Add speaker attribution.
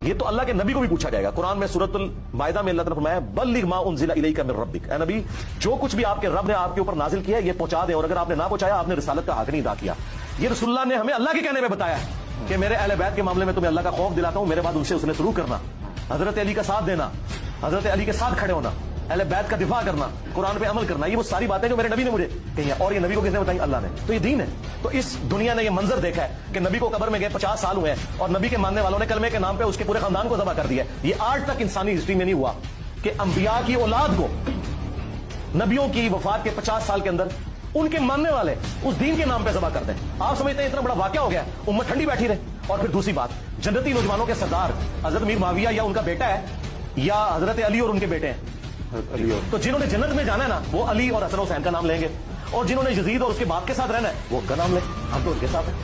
Speaker 1: یہ تو اللہ کے نبی کو بھی پوچھا جائے گا. قرآن میں سورۃ المائدہ میں اللہ تعالیٰ نے فرمایا بلغ ما انزل الیک من ربک، اے نبی جو کچھ بھی آپ کے رب نے آپ کے اوپر نازل کیا ہے یہ پہنچا دیں، اور اگر آپ نے نہ پہنچایا آپ نے رسالت کا حق نہیں ادا کیا. یہ رسول اللہ نے ہمیں اللہ کے کہنے میں بتایا کہ میرے اہل بیت کے معاملے میں تمہیں اللہ کا خوف دلاتا ہوں، میرے بعد ان سے اس نے سلوک کرنا، حضرت علی کا ساتھ دینا، حضرت علی کے ساتھ کھڑے ہونا، اہل بیت کا دفاع کرنا، قرآن پہ عمل کرنا. یہ وہ ساری باتیں جو میرے نبی نے مجھے کہی ہیں، اور یہ نبی کو کس نے بتائی؟ اللہ نے. تو یہ دین ہے. تو اس دنیا نے یہ منظر دیکھا ہے کہ نبی کو قبر میں گئے 50 سال ہوئے ہیں اور نبی کے ماننے والوں نے کلمے کے نام پہ اس کے پورے خاندان کو ذبح کر دیا. یہ آج تک انسانی ہسٹری میں نہیں ہوا کہ انبیاء کی اولاد کو نبیوں کی وفات کے 50 سال کے اندر ان کے ماننے والے اس دین کے نام پہ ذبح کر دیں. آپ سمجھتے ہیں اتنا بڑا واقعہ ہو گیا، امت ٹھنڈی بیٹھی رہے. اور پھر دوسری بات، جنتی نوجوانوں کے سردار حضرت امیر معاویہ یا ان کا بیٹا ہے یا حضرت علی اور ان کے بیٹے ہیں. تو جنہوں نے جنت میں جانا ہے نا وہ علی اور حسن حسین کا نام لیں گے، اور جنہوں نے یزید اور اس کے باپ کے ساتھ رہنا ہے وہ ان کا نام لیں. ہم تو ان کے ساتھ ہیں.